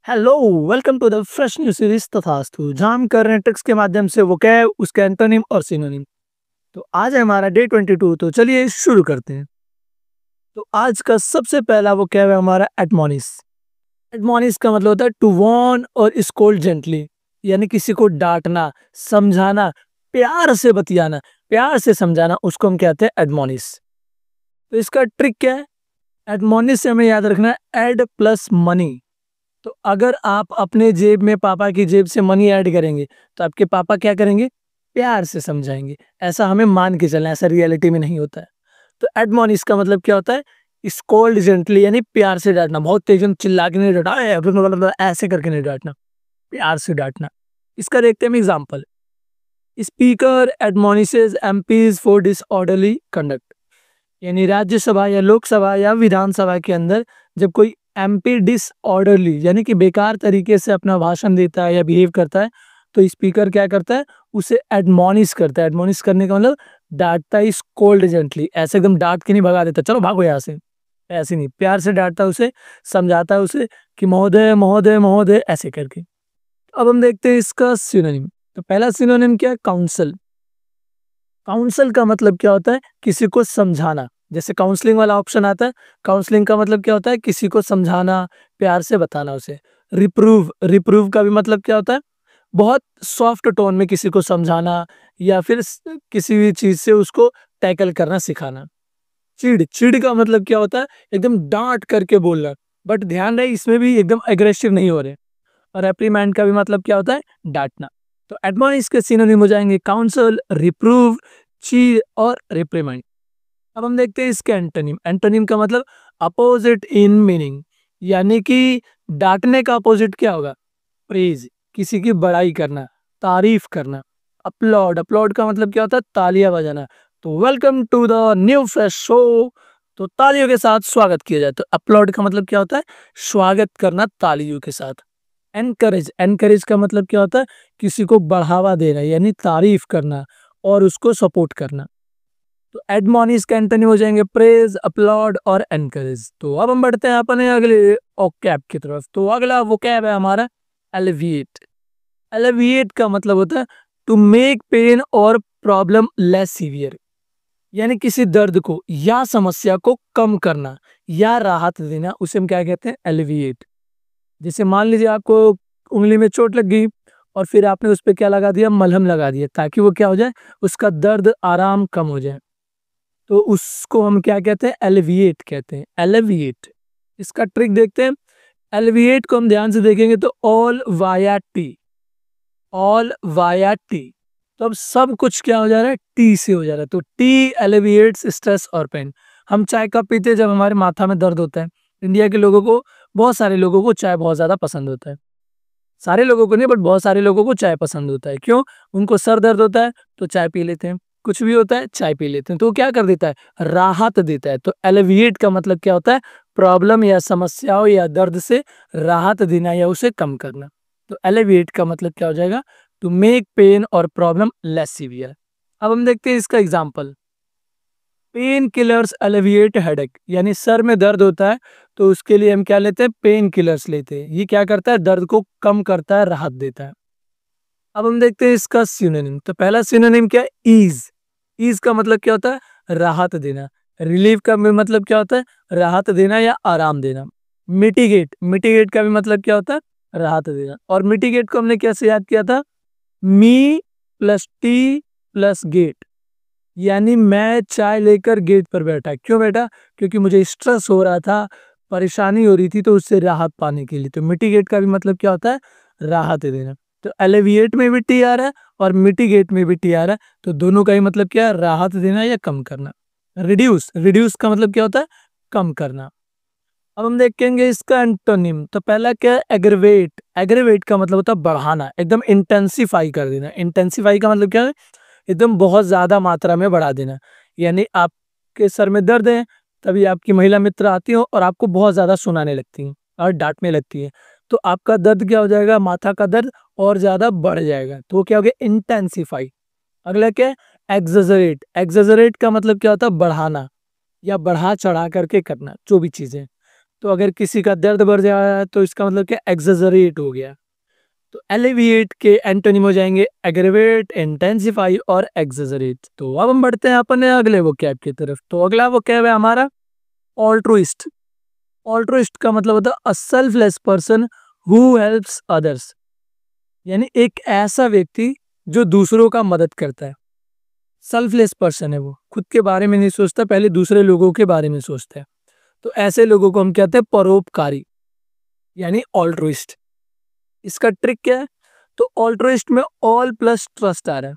Hello, welcome to the fresh new series Tathastu, जहां हम कर रहे हैं ट्रिक्स के माध्यम से वोकैब, उसके एंटोनिम और सिनोनिम। तो आज है हमारा डे 22। तो चलिए शुरू करते हैं। तो आज का सबसे पहला वोकैब है हमारा एडमोनिश। एडमोनिश का मतलब होता है टू वार्न और स्कोल्ड जेंटली, यानी किसी को डांटना, समझाना, प्यार से बतियाना, प्यार से समझाना, उसको हम कहते हैं एडमोनिश। तो इसका ट्रिक क्या है? एडमोनिश से हमें याद रखना है एड प्लस मनी। तो अगर आप अपने जेब में पापा की जेब से मनी ऐड करेंगे तो आपके पापा क्या करेंगे? प्यार से समझाएंगे। ऐसा हमें मान के चलना है, ऐसा रियलिटी में नहीं होता है। तो एडमोनिश का मतलब क्या होता है? स्कोल्ड जेंटली, यानी प्यार से डांटना, बहुत तेज चिल्ला के नहीं डांटना, ऐसे करके नहीं डांटना, प्यार से डांटना। इसका देखते हैं example. Speaker admonishes MPs for disorderly conduct, यानी राज्यसभा या लोकसभा या विधानसभा के अंदर जब कोई एमपी डिसऑर्डरली यानी कि बेकार तरीके से अपना भाषण देता है या बिहेव करता है, तो स्पीकर क्या करता है? उसे एडमोनिश करता है। एडमोनिश करने का मतलब डांटता है, स्कोल्ड जेंटली, ऐसे एकदम डांट के नहीं भगा देता, चलो भागो यहाँ से, ऐसे नहीं, प्यार से डांटता है उसे, समझाता है उसे कि महोदय महोदय महोदय, ऐसे करके। अब हम देखते हैं इसका सिनोनिम। तो पहला सिनोनिम क्या है? काउंसल। काउंसल का मतलब क्या होता है? किसी को समझाना। जैसे काउंसलिंग वाला ऑप्शन आता है, काउंसलिंग का मतलब क्या होता है? किसी को समझाना, प्यार से बताना उसे। रिप्रूव, रिप्रूव का भी मतलब क्या होता है? बहुत सॉफ्ट टोन में किसी को समझाना या फिर किसी भी चीज से उसको टैकल करना सिखाना। चिढ़, चिढ़ का मतलब क्या होता है? एकदम डांट करके बोलना, बट ध्यान रहे इसमें भी एकदम एग्रेसिव नहीं हो रहे। और रेप्रीमेंड का भी मतलब क्या होता है? डांटना। तो एडमोनिश के सिनोनिम हो जाएंगे काउंसल, रिप्रूव, चीर और रिप्रीमेंड। अब हम देखते हैं इसके एंटोनिम। एंटोनिम का मतलब अपोजिट इन मीनिंग, यानी कि डांटने का अपोजिट क्या होगा? प्रेज, किसी की बड़ाई करना, तारीफ करना। अपलॉड, अपलॉड का मतलब क्या होता है? तालियां बजाना। तो welcome to the new fresh show, तो तालियों के साथ स्वागत किया जाए। तो अपलॉड का मतलब क्या होता है? स्वागत करना तालियों के साथ। एनकरेज, एनकरेज का मतलब क्या होता है? किसी को बढ़ावा देना, यानी तारीफ करना और उसको सपोर्ट करना। तो एडमोनिश का एंटोनिम हो जाएंगे प्रेज, अपलॉड और एनकरेज। तो अब हम बढ़ते हैं अपने अगले ओकैब की तरफ। तो अगला वोकैब है हमारा एलिविएट। एलिविएट का मतलब होता है टू मेक पेन और प्रॉब्लम लेस सीवियर, यानी किसी दर्द को या समस्या को कम करना या राहत देना, उसे हम क्या कहते हैं? एलिविएट। जैसे मान लीजिए आपको उंगली में चोट लग गई और फिर आपने उस पे क्या लगा दिया? मलहम लगा दिया, ताकि वो क्या हो जाए? उसका दर्द आराम कम हो जाए। तो उसको हम क्या कहते हैं? एलिविएट कहते हैं, एलिविएट। इसका ट्रिक देखते हैं। एलिविएट को हम ध्यान से देखेंगे तो all via T, all via T. तो अब सब कुछ क्या हो जा रहा है? टी से हो जा रहा है। तो टी एलिविएट्स स्ट्रेस और पेन। हम चाय कब पीते हैं? जब हमारे माथा में दर्द होता है। इंडिया के लोगों को, बहुत सारे लोगों को चाय बहुत ज्यादा पसंद होता है। सारे लोगों को नहीं, बट बहुत सारे लोगों को चाय पसंद होता है। क्यों? उनको सर दर्द होता है तो चाय पी लेते हैं, कुछ भी होता है चाय पी लेते हैं, तो वो क्या कर देता है? राहत देता है। तो एलिविएट का मतलब क्या होता है? प्रॉब्लम या समस्याओं या दर्द से राहत देना या उसे कम करना। तो एलिविएट का मतलब क्या हो जाएगा? टू मेक पेन और प्रॉब्लम लेस सीवियर। अब हम देखते हैं इसका example. Pain killers alleviate headache, यानी सर में दर्द होता है तो उसके लिए हम क्या लेते हैं? पेन किलर्स लेते हैं। ये क्या करता है? दर्द को कम करता है, राहत देता है। अब हम देखते हैं इसका सिनोनिम। तो पहला सिनोनिम क्या है? ईज। ईज का मतलब क्या होता है? राहत देना। रिलीफ का भी मतलब क्या होता है? राहत देना या आराम देना। मिटिगेट, मिटिगेट का भी मतलब क्या होता है? राहत देना। और मिटिगेट को हमने कैसे याद किया था? मी प्लस टी प्लस गेट, यानी मैं चाय लेकर गेट पर बैठा। क्यों बैठा? क्योंकि मुझे स्ट्रेस हो रहा था, परेशानी हो रही थी, तो उससे राहत पाने के लिए। तो मिटिगेट का भी मतलब क्या होता है? राहत देना। तो एलिविएट में भी टी आ रहा है और मिटिगेट में भी टी आ रहा है, तो दोनों का ही मतलब क्या है? राहत देना या कम करना। रिड्यूस, रिड्यूस का मतलब क्या होता है? कम करना। अब हम देखेंगे इसका एंटोनिम। तो पहला क्या है? एग्रवेट। एग्रवेट का मतलब होता है बढ़ाना, एकदम इंटेंसिफाई कर देना। इंटेंसिफाई का मतलब क्या है? एकदम बहुत ज्यादा मात्रा में बढ़ा देना। यानी आपके सर में दर्द है, तभी आपकी महिला मित्र आती हो और आपको बहुत ज्यादा सुनाने लगती हैं और डांटने लगती है, तो आपका दर्द क्या हो जाएगा? माथा का दर्द और ज्यादा बढ़ जाएगा। तो वो क्या हो गया? इंटेंसिफाई। अगला क्या है? एक्सजरेट। एक्सजरेट का मतलब क्या होता है? बढ़ाना या बढ़ा चढ़ा करके करना, जो भी चीजें। तो अगर किसी का दर्द बढ़ जाए तो इसका मतलब क्या, एक्सेजरेट हो गया। तो एलिविएट के एंटोनिम हो जाएंगे एग्रेवेट, इंटेंसिफाई और एक्सेजरेट। तो अब हम बढ़ते हैं अपने अगले वोकैब की तरफ। तो अगला वोकैब है हमारा ऑल्ट्रुइस्ट। ऑल्ट्रुइस्ट का मतलब होता है अ selfless person who helps others, यानी एक ऐसा व्यक्ति जो दूसरों का मदद करता है। सेल्फलेस पर्सन है, वो खुद के बारे में नहीं सोचता, पहले दूसरे लोगों के बारे में सोचता है। तो ऐसे लोगों को हम कहते हैं परोपकारी, यानी ऑल्ट्रुइस्ट। इसका ट्रिक क्या है, तो ऑल्ट्रुइस्ट में ऑल प्लस ट्रस्ट आ रहा है।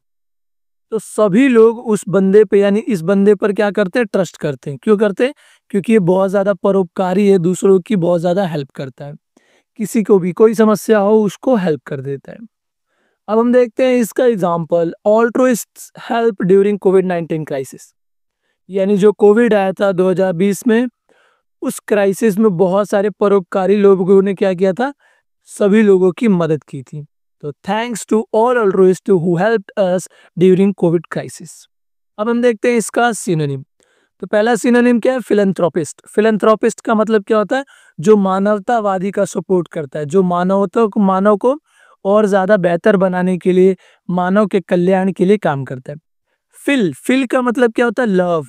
तो सभी लोग उस बंदे पे, यानी इस बंदे पर क्या करते हैं, ट्रस्ट करते हैं। क्यों करते हैं, क्योंकि ये बहुत ज्यादा परोपकारी है, दूसरों की बहुत ज्यादा हेल्प करता है। किसी को भी कोई समस्या हो उसको हेल्प कर देता है। अब हम देखते हैं इसका एग्जाम्पल, ऑल्ट्रुइस्ट हेल्प ड्यूरिंग कोविड-19 क्राइसिस। यानी जो कोविड आया था 2020 में, उस क्राइसिस में बहुत सारे परोपकारी लोगों ने क्या किया था, सभी लोगों की मदद की थी। तो thanks to all altruist who helped us during covid crisis. अब हम देखते हैं इसका सिनोनिम। तो पहला सिनोनिम क्या है, फिलैंथ्रोपिस्ट। फिलैंथ्रोपिस्ट का मतलब क्या होता है, जो मानवतावादी का सपोर्ट करता है, जो मानव को और ज्यादा बेहतर बनाने के लिए, मानव के कल्याण के लिए काम करता है। फिल का मतलब क्या होता है, लव।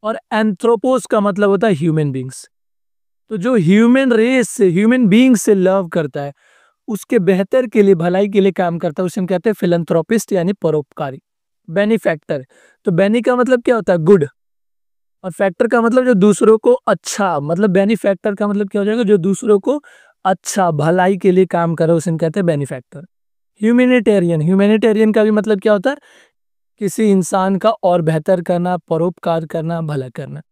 और एंथ्रोपोस का मतलब होता है ह्यूमन बींग्स। तो जो ह्यूमन बींग से लव करता है, उसके बेहतर के लिए, भलाई के लिए काम करता है, उसे हम कहते हैं फिलैंथ्रोपिस्ट, यानी परोपकारी। बेनिफैक्टर, तो बेनी का मतलब क्या होता है, गुड। और फैक्टर का मतलब जो दूसरों को अच्छा, मतलब बेनिफैक्टर का मतलब क्या हो जाएगा, जो दूसरों को अच्छा, भलाई के लिए काम करे, उसे हम कहते हैं बेनिफैक्टर। ह्यूमैनिटेरियन का भी मतलब क्या होता है, किसी इंसान का और बेहतर करना, परोपकार करना, भला करना।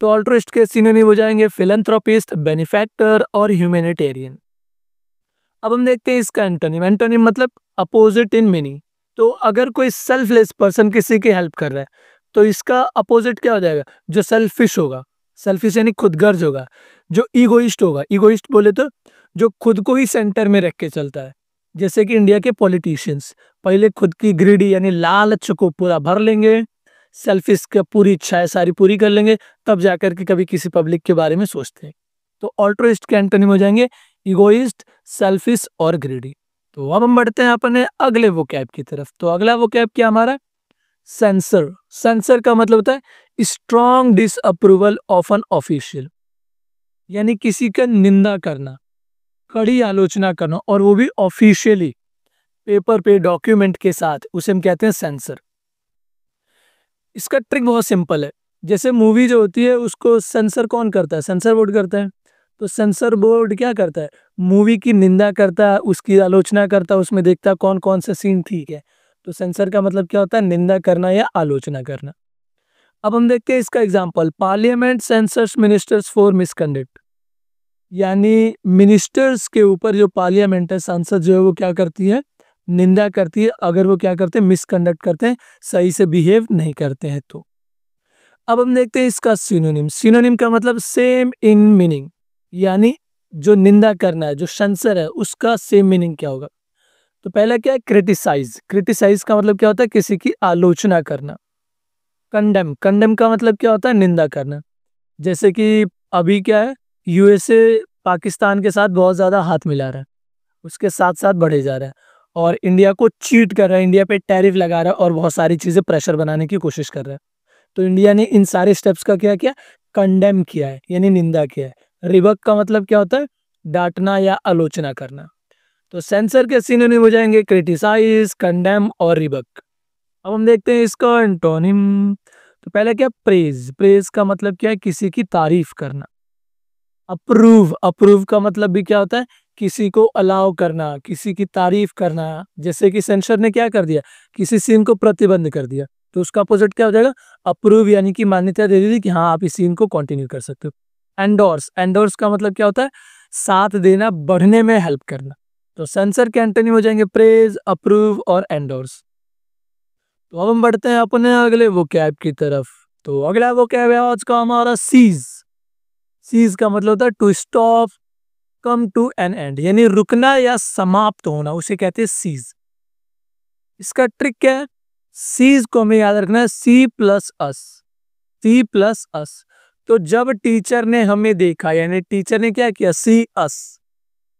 तो ऑल्ट्रुइस्ट के सिनोनिम हो जाएंगे फिलैंथ्रोपिस्ट, बेनिफैक्टर और ह्यूमैनिटेरियन। अब हम देखते हैं इसका एंटोनिम। एंटोनिम मतलब अपोजिट इन मीनिंग। तो अगर कोई सेल्फलेस पर्सन किसी की हेल्प कर रहा है, तो इसका अपोजिट क्या हो जाएगा, जो सेल्फिश होगा। सेल्फिश यानी खुदगर्ज होगा। जो ईगोइस्ट होगा, ईगोइस्ट बोले तो जो खुद को ही सेंटर में रख के चलता है। जैसे कि इंडिया के पॉलिटिशियंस पहले खुद की ग्रीडी यानी लालच को पूरा भर लेंगे, सेल्फिश की पूरी इच्छाएं सारी पूरी कर लेंगे, तब जाकर के कभी किसी पब्लिक के बारे में सोचते हैं। तो ऑल्ट्रुइस्ट के एंटोनिम हो जाएंगे इगोइस्ट, सेल्फिश और ग्रीडी। तो अब हम बढ़ते हैं अपने अगले वोकैब की तरफ। तो अगला वोकैब क्या हमारा, सेंसर। सेंसर का मतलब होता है strong disapproval of an official, यानी किसी का निंदा करना, कड़ी आलोचना करना, और वो भी ऑफिशियली, पेपर पे डॉक्यूमेंट के साथ, उसे हम कहते हैं सेंसर। इसका ट्रिक बहुत सिंपल है। जैसे मूवी जो होती है उसको सेंसर कौन करता है, सेंसर बोर्ड करता है। तो सेंसर बोर्ड क्या करता है, मूवी की निंदा करता है, उसकी आलोचना करता है, उसमें देखता है कौन कौन से सीन ठीक है। तो सेंसर का मतलब क्या होता है, निंदा करना या आलोचना करना। अब हम देखते हैं इसका example, parliament sensors ministers for misconduct. यानी मिनिस्टर्स के ऊपर जो पार्लियामेंट है, संसद जो है, वो क्या करती है, निंदा करती है, अगर वो क्या करते हैं, मिसकंडक्ट करते हैं, सही से बिहेव नहीं करते हैं। तो अब हम देखते हैं इसका सिनोनिम। सिनोनिम का मतलब सेम इन मीनिंग, यानी जो निंदा करना है, जो सेंसर है, उसका सेम मीनिंग क्या होगा। तो पहला क्या है, क्रिटिसाइज। क्रिटिसाइज का मतलब क्या होता है, किसी की आलोचना करना। कंडेम, कंडेम का मतलब क्या होता है, निंदा करना। जैसे कि अभी क्या है, यूएसए पाकिस्तान के साथ बहुत ज्यादा हाथ मिला रहा है, उसके साथ साथ बढ़े जा रहा है, और इंडिया को चीट कर रहा है, इंडिया पे टैरिफ लगा रहा है, और बहुत सारी चीजें प्रेशर बनाने की कोशिश कर रहा है। तो इंडिया ने इन सारे स्टेप्स का क्या किया, कंडेम किया है, यानी निंदा किया है। रिबक का मतलब क्या होता है, डांटना या आलोचना करना। तो सेंसर के सिनोनिम हो जाएंगे क्रिटिसाइज, कंडेम और रिबक। अब हम देखते हैं इसका एंटोनिम। तो पहले क्या, प्रेज। प्रेज का मतलब क्या है, किसी की तारीफ करना। अप्रूव, अप्रूव का मतलब भी क्या होता है, किसी को अलाउ करना, किसी की तारीफ करना। जैसे कि सेंसर ने क्या कर दिया, किसी सीन को प्रतिबंध कर दिया, तो उसका अपोजिट क्या हो जाएगा, अप्रूव, यानी कि मान्यता दे दी कि हाँ आप इस सीन को कंटिन्यू कर सकते हो। एंडोर्स, एंडोर्स का मतलब क्या होता है, साथ देना, बढ़ने में हेल्प करना। तो सेंसर के एंटोनिम हो जाएंगे प्रेज, अप्रूव और एंडोर्स। तो अब हम बढ़ते हैं अपने अगले वोकैब की तरफ। तो अगला वोकैब है आज का हमारा सीज। सीज का मतलब होता है to stop, come to an end, यानी रुकना या समाप्त होना, उसे कहते हैं सीज। इसका ट्रिक क्या है, सीज को हमें याद रखना है सी प्लस अस, सी प्लस अस। तो जब टीचर ने हमें देखा, यानी टीचर ने क्या किया, सी अस।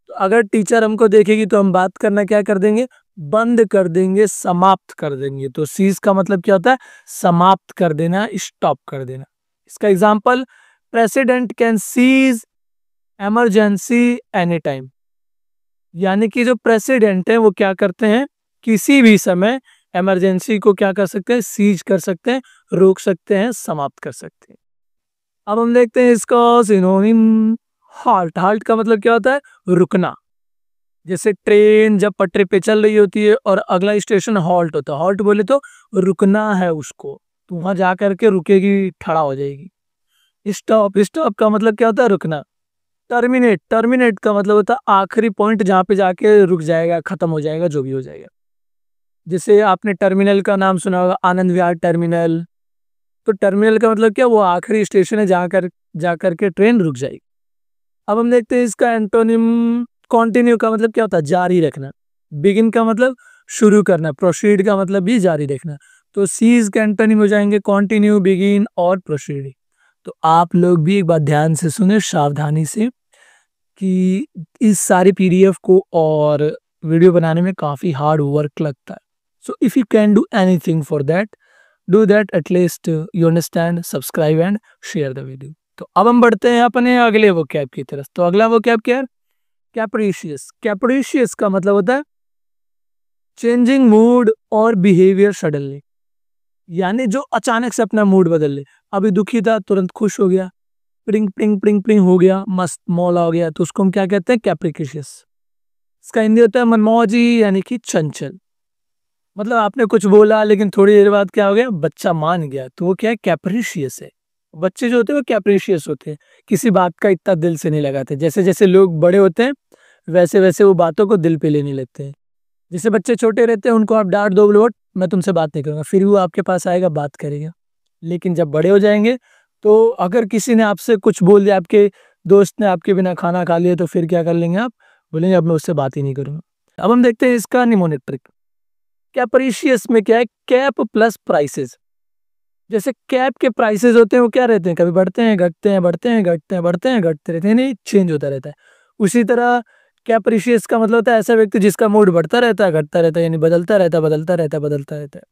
तो अगर टीचर हमको देखेगी तो हम बात करना क्या कर देंगे, बंद कर देंगे, समाप्त कर देंगे। तो सीज का मतलब क्या होता है, समाप्त कर देना, स्टॉप कर देना। इसका example, president can cease emergency any time. यानी कि जो प्रेसिडेंट है वो क्या करते हैं, किसी भी समय इमरजेंसी को क्या कर सकते हैं, सीज कर सकते हैं, रोक सकते हैं, समाप्त कर सकते हैं। अब हम देखते हैं इसका सिनोनिम, हाल्ट। हाल्ट का मतलब क्या होता है, रुकना। जैसे ट्रेन जब पटरी पे चल रही होती है और अगला स्टेशन हॉल्ट होता है, हॉल्ट बोले तो रुकना है उसको, तो वहां जा करके रुकेगी, खड़ा हो जाएगी। स्टॉप, स्टॉप का मतलब क्या होता है, रुकना। टर्मिनेट, टर्मिनेट का मतलब होता है आखिरी पॉइंट जहाँ पे जाके रुक जाएगा, खत्म हो जाएगा, जो भी हो जाएगा। जैसे आपने टर्मिनल का नाम सुना होगा, आनंद विहार टर्मिनल। तो टर्मिनल का मतलब क्या, वो आखिरी स्टेशन है जहाँ कर जा करके ट्रेन रुक जाएगी। अब हम देखते हैं इसका एंटोनिम, कंटिन्यू का मतलब क्या होता है, जारी रखना। बिगिन का मतलब शुरू करना, प्रोसीड का मतलब भी जारी रखना। तो सीज के एंटोनिम हो जाएंगे कंटिन्यू, बिगिन और प्रोसीड। तो आप लोग भी एक बार ध्यान से सुने, सावधानी से, कि इस सारी पीडीएफ को और वीडियो बनाने में काफ़ी हार्ड वर्क लगता है। So if you can do anything for that, do that, at least you understand, subscribe and share the video. तो अब हम बढ़ते हैं अपने अगले वोकैब की तरफ। तो अगला वोकैब क्या है, कैप्रिशियस। कैप्रिशियस का मतलब होता है चेंजिंग मूड और बिहेवियर सडनली। यानी जो अचानक से अपना मूड बदल ले, अभी दुखी था तुरंत खुश हो गया, प्रिंग प्रिंग प्रिंग प्रिंग हो गया, मस्त मौला हो गया, तो उसको हम क्या कहते हैं, कैप्रिशियस। इसका हिंदी होता है मनमौजी, यानी कि चंचल। मतलब आपने कुछ बोला लेकिन थोड़ी देर बाद क्या हो गया, बच्चा मान गया, तो वो क्या है, कैप्रिशियस है। बच्चे जो होते हैं वो कैप्रिशियस होते हैं, किसी बात का इतना दिल से नहीं लगाते। जैसे जैसे लोग बड़े होते हैं वैसे वैसे वो बातों को दिल पे लेने लगते हैं। जैसे बच्चे छोटे रहते हैं, उनको आप डांट दो, बोलो मैं तुमसे बात नहीं करूंगा, फिर वो आपके पास आएगा, बात करेगा। लेकिन जब बड़े हो जाएंगे तो अगर किसी ने आपसे कुछ बोल दिया, आपके दोस्त ने आपके बिना खाना खा लिया, तो फिर क्या कर लेंगे आप, बोलेंगे अब मैं उससे बात ही नहीं करूंगा। अब हम देखते हैं इसका निमोनिक ट्रिक। कैप्रिशियस में क्या है, कैप प्लस प्राइसेस। जैसे कैप के प्राइसेस होते हैं वो क्या रहते हैं, कभी बढ़ते हैं, घटते हैं, बढ़ते हैं, घटते हैं, बढ़ते हैं, घटते रहते हैं, नहीं चेंज होता रहता है। उसी तरह कैप्रिशियस का मतलब होता है ऐसा व्यक्ति जिसका मूड बढ़ता रहता है, घटता रहता है, यानी बदलता रहता है, बदलता रहता है, बदलता रहता है।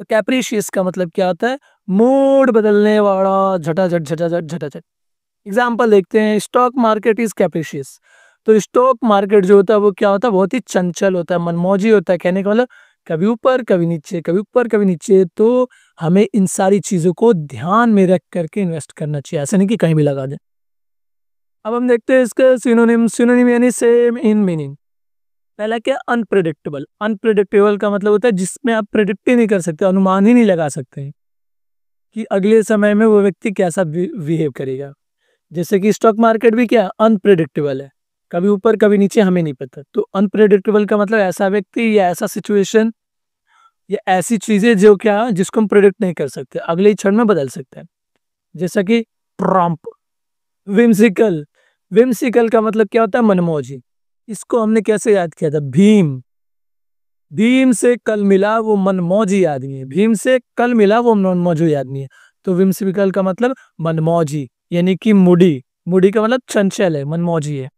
तो कैप्रिशियस का मतलब क्या होता है, मूड बदलने वाला, झटाझट झटाझट झटाझट। एग्जाम्पल देखते हैं, स्टॉक मार्केट इज कैप्रिशियस। तो स्टॉक मार्केट जो होता है वो क्या होता है, बहुत ही चंचल होता है, मनमौजी होता है। कहने का मतलब कभी ऊपर कभी नीचे, कभी ऊपर कभी नीचे। तो हमें इन सारी चीजों को ध्यान में रख करके इन्वेस्ट करना चाहिए, ऐसा नहीं कि कहीं भी लगा दें। अब हम देखते हैं इसका सिनोनिम। सिनोनिम यानी सेम इन मीनिंग। पहला क्या, अनप्रेडिक्टेबल। अनप्रेडिक्टेबल का मतलब होता है जिसमें आप प्रेडिक्ट ही नहीं कर सकते, अनुमान ही नहीं लगा सकते कि अगले समय में वो व्यक्ति कैसा बिहेव करेगा। जैसे कि स्टॉक मार्केट भी क्या, अनप्रेडिक्टेबल है, कभी ऊपर कभी नीचे, हमें नहीं पता। तो अनप्रेडिक्टेबल का मतलब ऐसा व्यक्ति या ऐसा सिचुएशन या ऐसी चीजें जो क्या, जिसको हम प्रेडिक्ट नहीं कर सकते, अगले ही क्षण में बदल सकते हैं। जैसा कि ट्रम्प। विम्सिकल। विम्सिकल का मतलब क्या होता है, मनमौजी। इसको हमने कैसे याद किया था, भीम। भीम से कल मिला वो मनमौजी आदमी है, भीम से कल मिला वो मनमौजी आदमी है। तो विम्सिकल का मतलब मनमौजी, यानी कि मुडी। मुडी का मतलब चंचल है, मनमौजी है।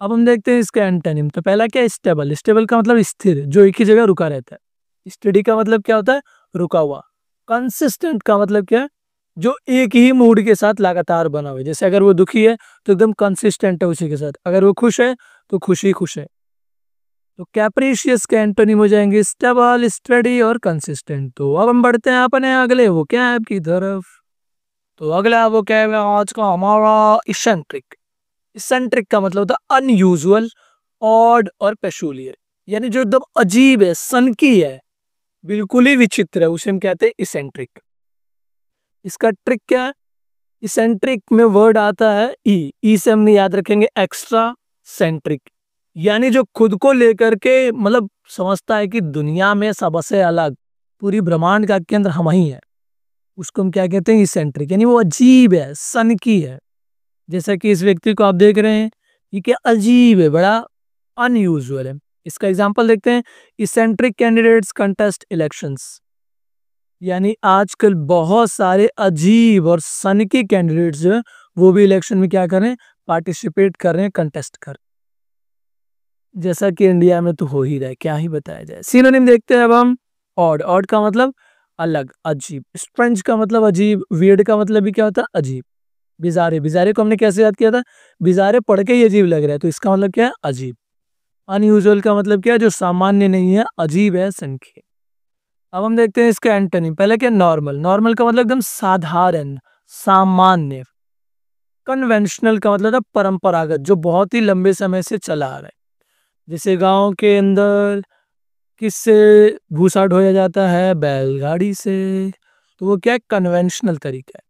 अब हम देखते हैं इसका एंटोनिम। तो पहला क्या है, स्टेबल। स्टेबल का मतलब स्थिर, जो एक ही जगह रुका रहता है। स्टडी का मतलब क्या होता है, रुका हुआ। कंसिस्टेंट का मतलब क्या है, जो एक ही मूड के साथ लगातार बना हुआ है। जैसे अगर वो दुखी है तो एकदम कंसिस्टेंट है उसी के साथ, अगर वो खुश है तो खुश ही खुश है। तो कैप्रिशियस के एंटोनिम हो जाएंगे स्टेबल, स्टडी और कंसिस्टेंट। तो अब हम बढ़ते हैं अपने अगले वो कैब की तरफ। तो अगला वो कैब है आज का हमारा, इसेंट्रिक। इसेंट्रिक का मतलब होता है अनयूजुअल, ऑड और पेशुलियर। यानी जो एकदम अजीब है, सनकी है, बिल्कुल ही विचित्र है, उसे हम कहते हैं इसेंट्रिक। इसका ट्रिक क्या है, इसेंट्रिक में वर्ड आता है ई से हमने याद रखेंगे एक्स्ट्रा सेंट्रिक। यानी जो खुद को लेकर के मतलब समझता है कि दुनिया में सबसे अलग, पूरी ब्रह्मांड का केंद्र हम ही है, उसको हम क्या कहते हैं, इसेंट्रिक। यानी वो अजीब है, सनकी है। जैसा कि इस व्यक्ति को आप देख रहे हैं, ये क्या अजीब है, बड़ा अनयूजुअल है। इसका एग्जांपल देखते हैं, इसेंट्रिक कैंडिडेट्स कंटेस्ट इलेक्शंस। यानी आजकल बहुत सारे अजीब और सनकी कैंडिडेट्स जो है वो भी इलेक्शन में क्या करें, पार्टिसिपेट कर रहे हैं, कंटेस्ट कर, जैसा कि इंडिया में तो हो ही रहा है, क्या ही बताया जाए। सिनोनिम देखते हैं अब हम। ऑड, ऑड का मतलब अलग, अजीब। स्ट्रेंज का मतलब अजीब। वियर्ड का मतलब भी क्या होता है, अजीब। बिजारे, बिजारे को हमने कैसे याद किया था, बिजारे पढ़ के ही अजीब लग रहा है, तो इसका मतलब क्या है, अजीब। अनयूजुअल का मतलब क्या है, जो सामान्य नहीं है, अजीब है, संख्य। अब हम देखते हैं इसका एंटोनिम। पहले क्या, नॉर्मल। नॉर्मल का मतलब एकदम साधारण, सामान्य। कन्वेंशनल का मतलब था परंपरागत, जो बहुत ही लंबे समय से चला आ रहा है। जैसे गांव के अंदर किससे भूसा ढोया जाता है, बैलगाड़ी से, तो वो क्या है, कन्वेंशनल तरीका है।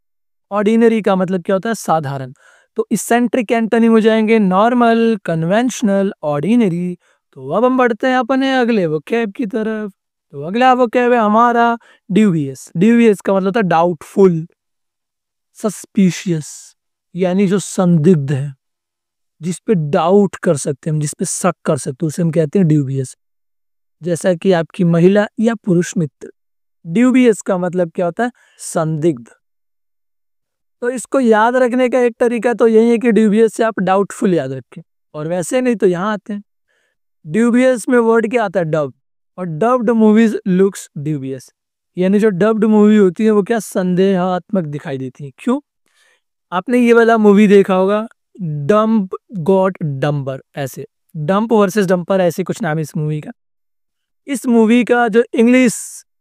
ऑर्डिनरी का मतलब क्या होता है, साधारण। तो इसेंट्रिक एंटोनिम हो जाएंगे नॉर्मल, कन्वेंशनल, ऑर्डिनरी। तो अब हम बढ़ते हैं अपने अगले वोकैब की तरफ। तो अगला वोकैब है हमारा ड्यूबियस। ड्यूबियस का मतलब होता है डाउटफुल, सस्पिशियस, यानी जो संदिग्ध है, जिस पे डाउट कर सकते हैं हम, जिस पे शक कर सकते हैं, उसे हम कहते हैं ड्यूबियस। जैसा कि आपकी महिला या पुरुष मित्र। ड्यूबियस का मतलब क्या होता है, संदिग्ध। तो इसको याद रखने का एक तरीका तो यही है कि ड्यूबियस से आप डाउटफुल याद रखें, और वैसे नहीं तो यहाँ आते हैं। ड्यूबियस में वर्ड क्या आता है, डब, और डब्ड मूवीज लुक्स ड्यूबियस, यानी जो डब्ड मूवी होती है वो क्या, संदेहात्मक दिखाई देती है। क्यों, आपने ये वाला मूवी देखा होगा, डम्प गॉट डम्बर, ऐसे डंप वर्सेस डंपर, ऐसे कुछ नाम है इस मूवी का। इस मूवी का जो इंग्लिश,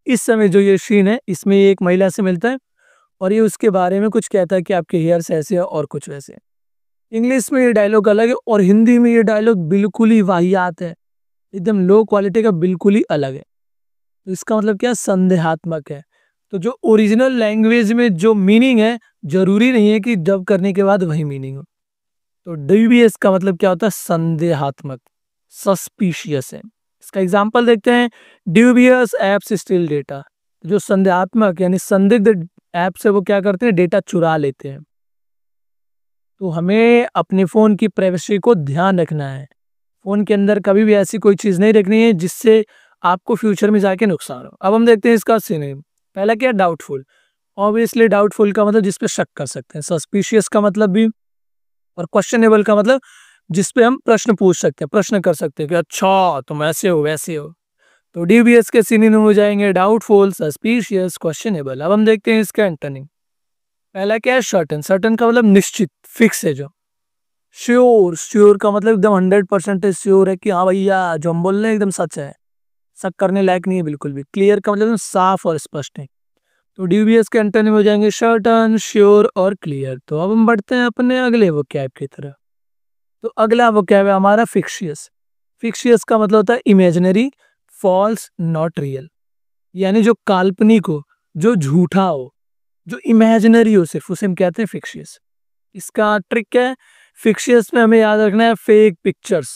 इस समय जो ये सीन है, इसमें ये एक महिला से मिलता है और ये उसके बारे में कुछ कहता है कि आपके हेयर्स ऐसे हैं और कुछ वैसे हैं। इंग्लिश में ये डायलॉग अलग है और हिंदी में ये डायलॉग बिल्कुल ही वाहियात है, एकदम लो क्वालिटी का, बिल्कुल ही अलग है। तो इसका मतलब क्या, संदेहात्मक है। तो जो ओरिजिनल लैंग्वेज में जो मीनिंग है, जरूरी नहीं है कि डब करने के बाद वही मीनिंग हो। तो ड्यूबियस का मतलब क्या होता है, संदेहात्मक, सस्पिशियस है। इसका एग्जांपल देखते हैं। ड्यूबियस एप्स स्टील डेटा, जो संदेहात्मक यानी संदिग्ध ऐप से वो क्या करते हैं, डेटा चुरा लेते हैं। तो हमें अपने फोन की प्राइवेसी को ध्यान रखना है। फोन के अंदर कभी भी ऐसी कोई चीज नहीं रखनी है जिससे आपको फ्यूचर में जाके नुकसान हो। अब हम देखते हैं इसका सिनोनिम। पहला क्या, डाउटफुल। ऑब्वियसली डाउटफुल का मतलब जिसपे शक कर सकते हैं। सस्पिशियस का मतलब भी, और क्वेश्चनेबल का मतलब जिसपे हम प्रश्न पूछ सकते हैं, प्रश्न कर सकते हैं कि अच्छा तुम ऐसे हो वैसे हो। तो डीबीएस के सिनोनिम हो जाएंगे डाउटफुल, सस्पिशियस, क्वेश्चनेबल। अब हम देखते हैं इसका एंटोनिम। पहला क्या है, सर्टन। सर्टन का मतलब निश्चित, फिक्स है जो। श्योर, श्योर का मतलब एकदम 100% श्योर है कि हाँ भैया जो हम बोल रहे हैं एकदम सच है, शक करने लायक नहीं है बिल्कुल भी। क्लियर का मतलब एकदम साफ और स्पष्ट है। तो डीबीएस के एंटोनिम हो जाएंगे सर्टन, श्योर और क्लियर। तो अब हम बढ़ते हैं अपने अगले वोकैब की तरफ। तो अगला वोकैब है हमारा फिक्शियस। फिक्शियस का मतलब होता है इमेजिनरी, फॉल्स, नॉट रियल, यानी जो काल्पनिक हो, जो झूठा हो, जो इमेजिनरी हो सिर्फ, उसे हम कहते हैं फिक्शियस। इसका ट्रिक क्या है, फिक्शियस में हमें याद रखना है फेक पिक्चर्स।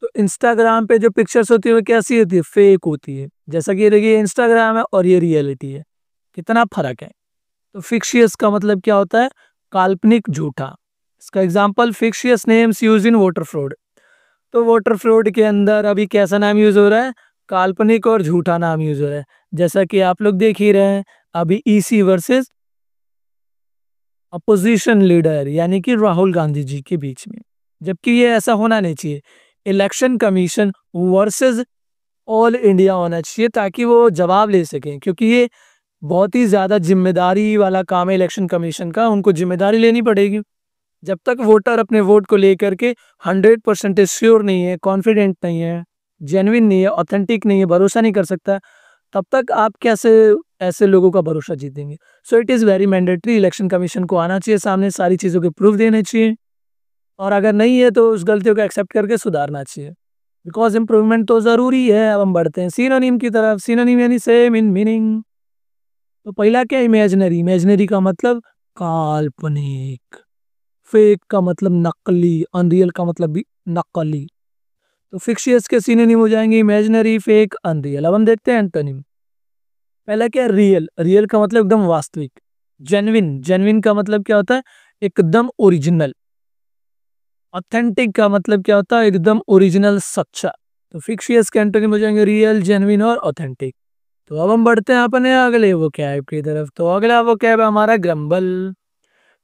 तो इंस्टाग्राम पे जो पिक्चर्स होती है वो कैसी होती है, फेक होती है। जैसा कि ये देखिए इंस्टाग्राम है और ये रियलिटी है, कितना फर्क है। तो फिक्शियस का मतलब क्या होता है, काल्पनिक, झूठा। इसका example, fictitious names use in voter fraud. तो वोटर फ्रॉड के अंदर अभी कैसा नाम यूज हो रहा है, काल्पनिक और झूठा नाम यूज हो रहा है। जैसा कि आप लोग देख ही रहे हैं, अभी ईसी वर्सेस अपोजिशन लीडर यानी कि राहुल गांधी जी के बीच में, जबकि ये ऐसा होना नहीं चाहिए। Election commission versus all India होना चाहिए, ताकि वो जवाब ले सकें, क्योंकि ये बहुत ही ज्यादा जिम्मेदारी वाला काम है इलेक्शन कमीशन का, उनको जिम्मेदारी लेनी पड़ेगी। जब तक वोटर अपने वोट को लेकर के 100% श्योर नहीं है, कॉन्फिडेंट नहीं है, जेन्युइन नहीं है, ऑथेंटिक नहीं है, भरोसा नहीं कर सकता, तब तक आप कैसे ऐसे लोगों का भरोसा जीतेंगे। So it is very mandatory, election commission को आना चाहिए सामने, सारी चीज़ों के प्रूफ देने चाहिए, और अगर नहीं है तो उस गलतियों को एक्सेप्ट करके सुधारना चाहिए, बिकॉज इम्प्रूवमेंट तो ज़रूरी है। अब हम बढ़ते हैं सिनोनिम की तरफ। सिनोनिम यानी सेम इन मीनिंग। तो पहला क्या, इमेजिनरी। इमेजिनरी का मतलब काल्पनिक। फेक का मतलब नकली, अनरियल का मतलब भी नकली। तो फिक्शियस के सिनोनिम हो जाएंगे इमेजिनरी, फेक, अनरियल। अब हम देखते हैं एंटोनिम। पहला क्या, रियल। रियल का मतलब एकदम वास्तविक, जेन्युइन। जेन्युइन का मतलब क्या होता है, एकदम ओरिजिनल। ऑथेंटिक का मतलब क्या होता है, एकदम ओरिजिनल, सच्चा। तो फिक्शियस के एंटोनिम हो जाएंगे रियल, जेन्युइन और ऑथेंटिक। तो अब हम बढ़ते हैं अपने अगले वोकैब की तरफ। तो अगला वोकैब है हमारा ग्रम्बल।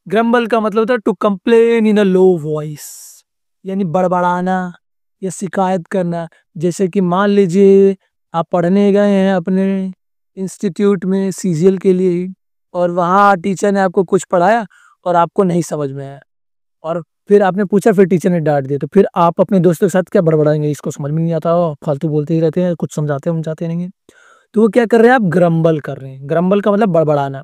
ग्रम्बल का मतलब होता है to complain in a low voice, यानी बड़बड़ाना या शिकायत करना। जैसे कि मान लीजिए आप पढ़ने गए हैं अपने इंस्टीट्यूट में सीजीएल के लिए ही, और वहाँ टीचर ने आपको कुछ पढ़ाया और आपको नहीं समझ में आया, और फिर आपने पूछा, फिर टीचर ने डांट दिया, तो फिर आप अपने दोस्तों के साथ क्या बड़बड़ाएंगे, इसको समझ में नहीं आता, फालतू बोलते ही रहते हैं, कुछ समझाते नहीं हैं। तो वो क्या कर रहे हैं, आप ग्रम्बल कर रहे हैं। ग्रम्बल का मतलब बड़बड़ाना।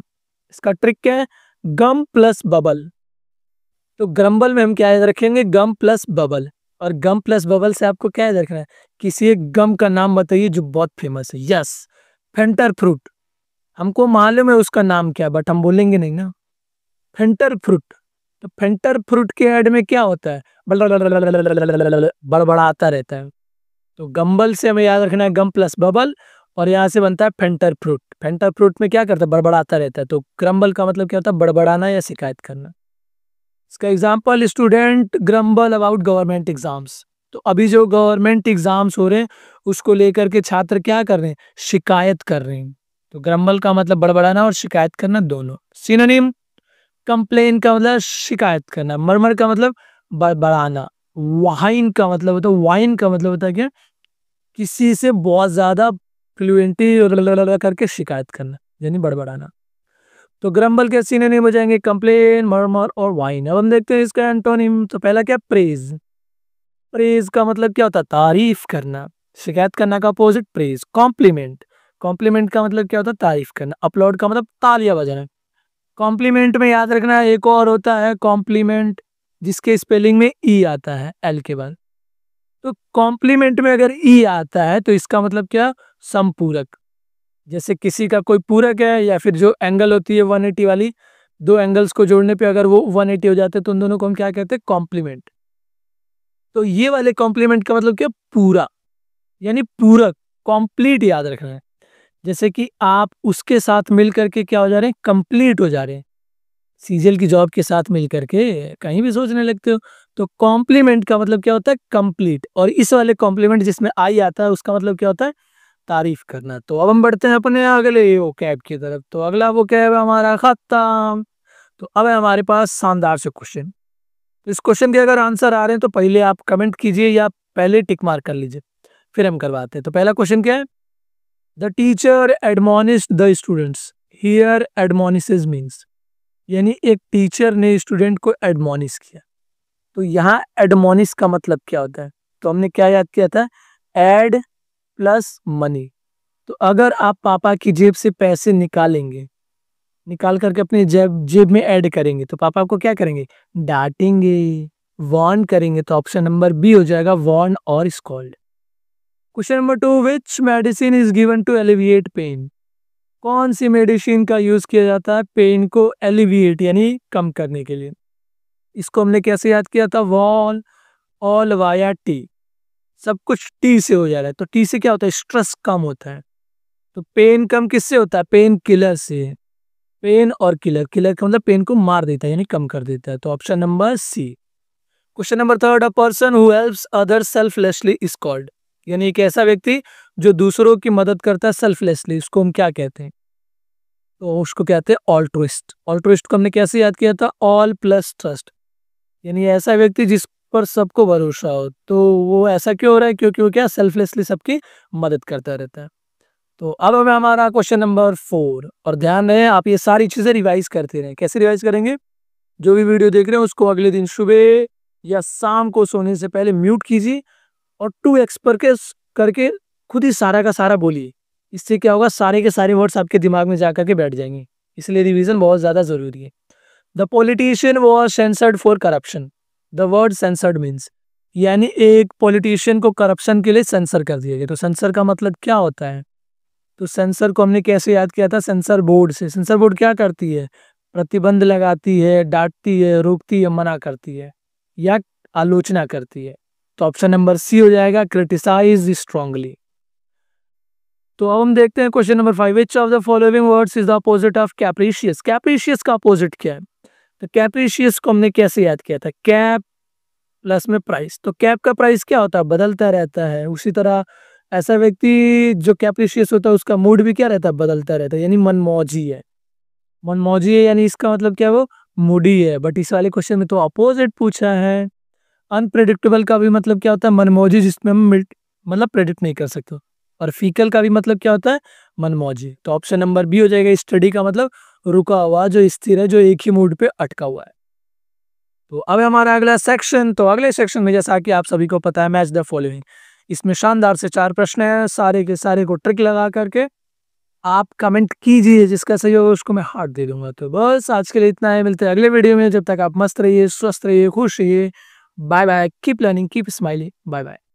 इसका ट्रिक क्या है, गम प्लस बबल। तो ग्रम्बल में हम क्या याद रखेंगे, गम प्लस बबल। और गम प्लस बबल से आपको क्या याद रखना है, किसी एक गम का नाम बताइए जो बहुत फेमस है। Yes, फेंटर fruit. हमको मालूम है उसका नाम क्या, बट हम बोलेंगे नहीं ना, फेंटर फ्रूट। तो फेंटर फ्रूट के ऐड में क्या होता है, बड़बड़ाता रहता है। तो गम्बल से हमें याद रखना है गम प्लस बबल, और यहाँ से बनता है फेंटर फ्रूट। फेंटर फ्रूट में क्या करता है, बड़बड़ाता रहता है। तो ग्रम्बल का मतलब क्या होता है, बड़बड़ाना या शिकायत करना। इसका example, student grumble about government exams. तो अभी जो गवर्नमेंट एग्जाम्स हो रहे हैं उसको लेकर के छात्र क्या कर रहे हैं, शिकायत कर रहे हैं। तो ग्रम्बल का मतलब बड़बड़ाना और शिकायत करना दोनों। सिनोनिम, कंप्लेन का मतलब शिकायत करना, मरमर का मतलब बड़बड़ाना, वाइन का मतलब होता है, वाइन का मतलब होता है क्या, किसी से बहुत ज्यादा फ्लुएंटी करके शिकायत करना, यानी बड़बड़ाना। तो ग्रम्बल के सिनोनिम हो जाएंगे कंप्लेन, मर्मर और वाइन। अब हम देखते हैं इसका एंटोनिम। तो पहला क्या, प्रेज। प्रेज का मतलब क्या होता है, तारीफ करना। शिकायत करना का अपोजिट प्रेज। कॉम्प्लीमेंट, कॉम्प्लीमेंट का मतलब क्या होता है, तारीफ करना। अपलॉड का मतलब तालियां बजाना। कॉम्प्लीमेंट में याद रखना एक और होता है कॉम्प्लीमेंट, जिसके स्पेलिंग में ई आता है एल के बाद। तो कॉम्प्लीमेंट में अगर ई आता है तो इसका मतलब क्या, संपूरक। जैसे किसी का कोई पूरक है, या फिर जो एंगल होती है 180 वाली, दो एंगल्स को जोड़ने पे अगर वो 180 हो जाते हैं तो उन दोनों को हम क्या कहते हैं, कॉम्प्लीमेंट। तो ये वाले कॉम्प्लीमेंट का मतलब क्या, पूरा, यानी पूरक, कंप्लीट याद रखना है। जैसे कि आप उसके साथ मिल करके क्या हो जा रहे हैं, कंप्लीट हो जा रहे हैं। सीजीएल की जॉब के साथ मिल करके कहीं भी सोचने लगते हो। तो कॉम्प्लीमेंट का मतलब क्या होता है, कंप्लीट। और इस वाले कॉम्प्लीमेंट जिसमें आई आता है उसका मतलब क्या होता है, तारीफ करना। तो अब हम बढ़ते हैं अपने अगले वो कैब की तरफ। तो अगला वो कैब है हमारा खत्म। तो अब है हमारे पास शानदार से क्वेश्चन। तो इस क्वेश्चन के अगर आंसर आ रहे हैं तो पहले आप कमेंट कीजिए या पहले टिक मार्क कर लीजिए, फिर हम करवाते हैं। तो पहला क्वेश्चन क्या है, the teacher admonish the students. Here admonishes means, यानी एक टीचर ने स्टूडेंट को एडमोनिश किया। तो यहाँ एडमोनिश का मतलब क्या होता है, तो हमने क्या याद किया था, एड प्लस मनी। तो अगर आप पापा की जेब से पैसे निकालेंगे, निकाल करके अपनी जेब जेब में ऐड करेंगे, तो पापा आपको क्या करेंगे, डांटेंगे, वार्न करेंगे। तो ऑप्शन नंबर बी हो जाएगा, वार्न और scold. Question number 2, which medicine is given to alleviate pain. कौन सी मेडिसिन का यूज किया जाता है पेन को एलिविएट यानी कम करने के लिए। इसको हमने कैसे याद किया था, वॉल ऑल वाया टी। सब कुछ टी से हो जा रहा है, तो टी से क्या होता है, स्ट्रेस कम होता है। तो पेन कम किससे होता है, पेन किलर से। पेन और किलर, किलर का मतलब पेन को मार देता है यानी कम कर देता है। तो option number C. Question number 3, a person who helps others selflessly is called. यानी एक ऐसा व्यक्ति जो दूसरों की मदद करता है सेल्फलेसली, उसको हम क्या कहते हैं, तो उसको कहते हैं ऑल्ट्रुइस्ट। ऑल्ट्रुइस्ट को हमने कैसे याद किया था, ऑल प्लस ट्रस्ट, यानी ऐसा व्यक्ति जिस पर सबको भरोसा हो। तो वो ऐसा क्यों हो रहा है, क्योंकि वो क्या, सेल्फलेसली सबकी मदद करता रहता है। तो अब हमें हमारा क्वेश्चन नंबर 4, और ध्यान रहे आप ये सारी चीजें रिवाइज करते रहें। कैसे रिवाइज करेंगे, जो भी वीडियो देख रहे हैं उसको अगले दिन सुबह या शाम को सोने से पहले म्यूट कीजिए, और 2x पर के करके खुद ही सारा का सारा बोलिए। इससे क्या होगा, सारे के सारे वर्ड्स आपके दिमाग में जाकर के बैठ जाएंगे। इसलिए रिवीजन बहुत ज्यादा जरूरी है। The politician was censured for corruption. The word censured means, यानी एक पॉलिटिशियन को करप्शन के लिए सेंसर कर दिया गया। तो सेंसर का मतलब क्या होता है, तो सेंसर को हमने कैसे याद किया था, सेंसर बोर्ड से। सेंसर बोर्ड क्या करती है, प्रतिबंध लगाती है, डांटती है, रोकती है, मना करती है, या आलोचना करती है। तो ऑप्शन नंबर सी हो जाएगा, क्रिटिसाइज स्ट्रांगली। तो अब हम देखते हैं question number 5, which of the following words is the opposite of capricious. Capricious का अपोजिट क्या है, तो कैप्रिशियस को हमने कैसे याद किया था, कैप प्लस में प्राइस। तो कैप का प्राइस क्या होता है, बदलता रहता है। उसी तरह ऐसा व्यक्ति जो कैप्रिशियस होता है उसका मूड भी क्या रहता है, बदलता रहता है, यानी मनमौजी है। मनमौजी है यानी इसका मतलब क्या है, वो मूडी है। बट इस वाले क्वेश्चन में तो अपोजिट पूछा है। अनप्रेडिक्टेबल का भी मतलब क्या होता है, मनमौजी, जिसमें हम मतलब प्रेडिक्ट नहीं कर सकते। और फीकल का भी मतलब क्या होता है, मनमौजी। तो ऑप्शन नंबर बी हो जाएगा। स्टडी का मतलब रुका हुआ, जो स्थिर है, जो एक ही मूड पे अटका हुआ है। तो अब हमारा अगला सेक्शन। तो अगले सेक्शन में जैसा कि आप सभी को पता है, मैच द फॉलोइंग। इसमें शानदार से 4 प्रश्न हैं, सारे के सारे को ट्रिक लगा करके आप कमेंट कीजिए, जिसका सही होगा उसको मैं हार्ट दे दूंगा। तो बस आज के लिए इतना है, मिलते हैं अगले वीडियो में। जब तक आप मस्त रहिए, स्वस्थ रहिए, खुश रहिए। Bye bye, keep learning, keep smiling, bye bye.